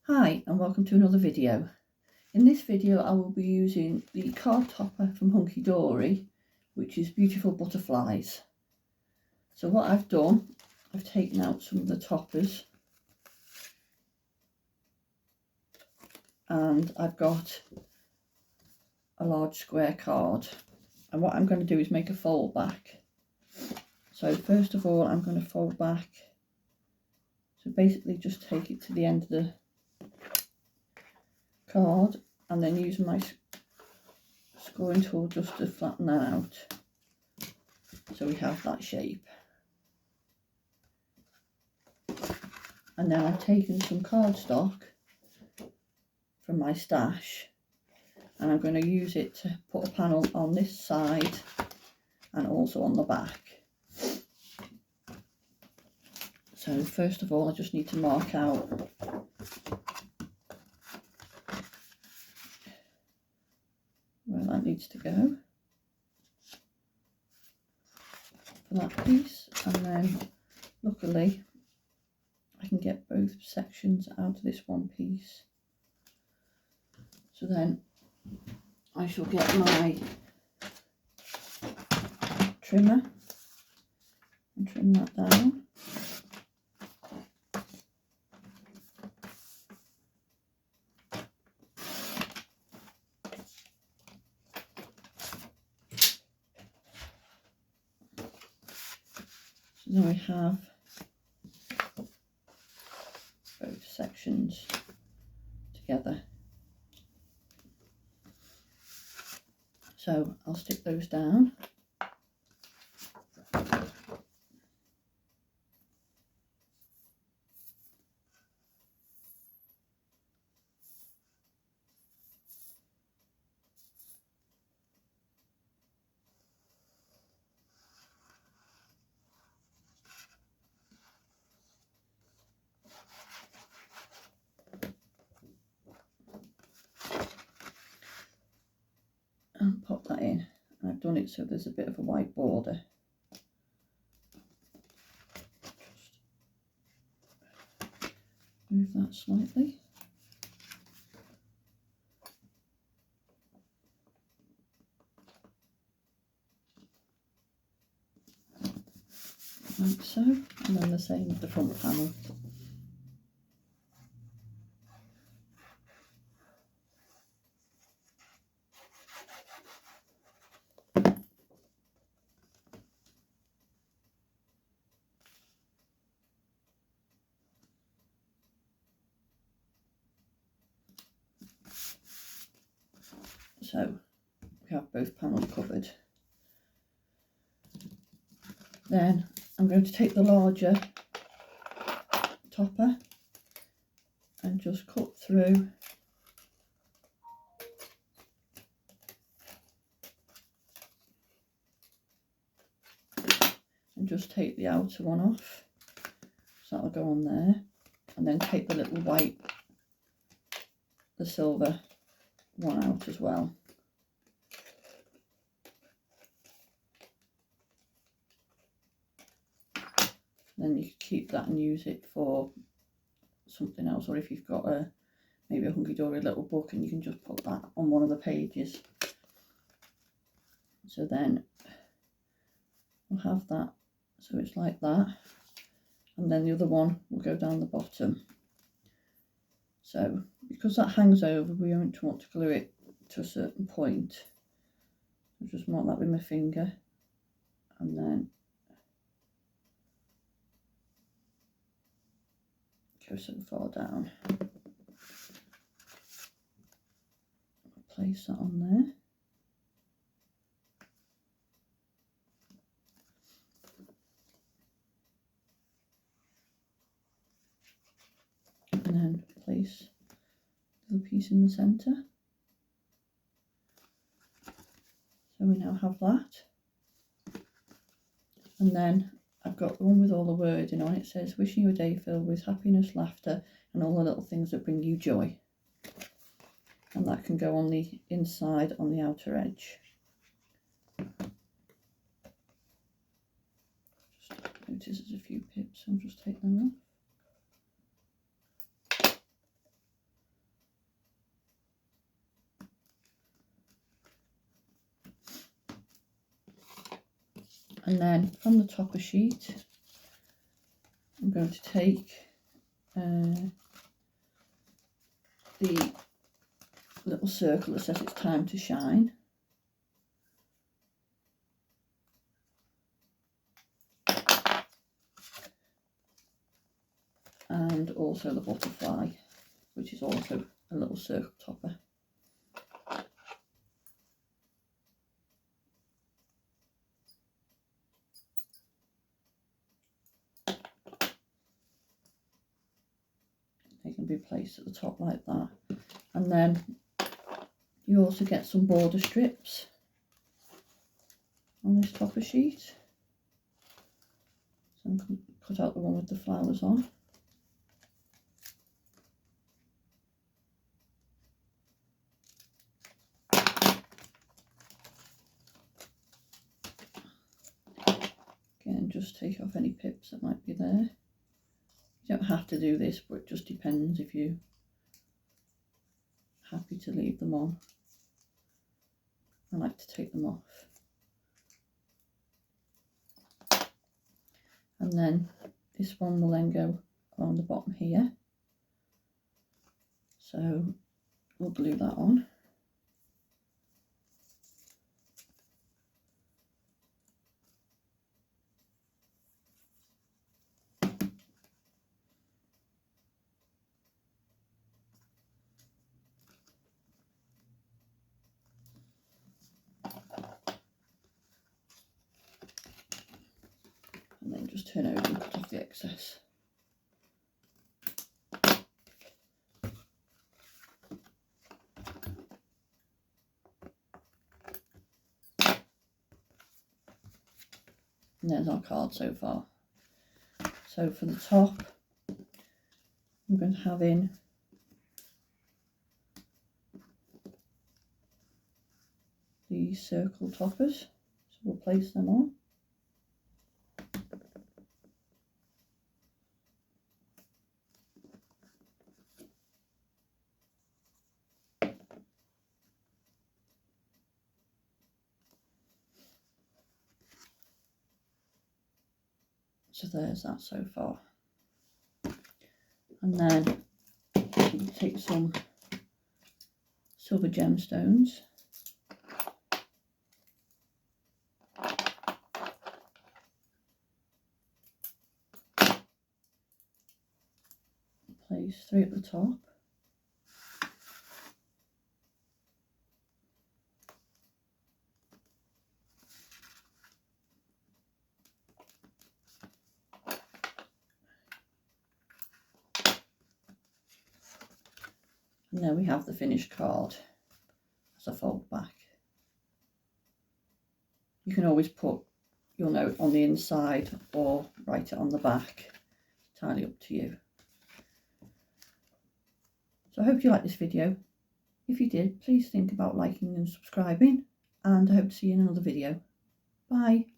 Hi and welcome to another video. In this video I will be using the card topper from Hunkydory, which is Beautiful Butterflies. So what I've done, I've taken out some of the toppers and I've got a large square card, and what I'm going to do is make a fold back. So first of all I'm going to fold back, so basically just take it to the end of the card and then use my scoring tool just to flatten that out so we have that shape. And then I've taken some cardstock from my stash and I'm going to use it to put a panel on this side and also on the back. So first of all I just need to mark out where that needs to go for that piece, and then luckily I can get both sections out of this one piece. So then I shall get my trimmer and trim that down. So now we have both sections together. So I'll stick those down. And pop that in. And I've done it so there's a bit of a white border. Just move that slightly. Like so, and then the same with the front panel. So we have both panels covered. Then I'm going to take the larger topper and just cut through and just take the outer one off, so that'll go on there, and then take the little white, the silver one out as well. Then you can keep that and use it for something else, or if you've got maybe a Hunkydory little book, and you can just put that on one of the pages. So then we'll have that, so it's like that, and then the other one will go down the bottom. So because that hangs over, we don't want to glue it to a certain point. I'll just mark that with my finger and then go so far down. Place that on there. And then place the piece in the centre. So we now have that. And then I've got the one with all the wording on it. It says, wishing you a day filled with happiness, laughter and all the little things that bring you joy. And that can go on the inside, on the outer edge. Just notice there's a few pips, so I'll just take them off. And then from the topper sheet, I'm going to take the little circle that says it's time to shine. And also the butterfly, which is also a little circle topper. They can be placed at the top like that. And then you also get some border strips on this topper sheet. So I'm going to cut out the one with the flowers on. Again, just take off any pips that might be there. You don't have to do this, but it just depends if you're happy to leave them on. I like to take them off. And then this one will then go along the bottom here. So we'll glue that on. And then just turn over and cut off the excess. And there's our card so far. So for the top, I'm going to have in these circle toppers. So we'll place them on. So there's that so far. And then we'll take some silver gemstones. Place 3 at the top. And then we have the finished card as a fold back. You can always put your note on the inside or write it on the back. Entirely up to you. So I hope you liked this video. If you did, please think about liking and subscribing, and I hope to see you in another video. Bye.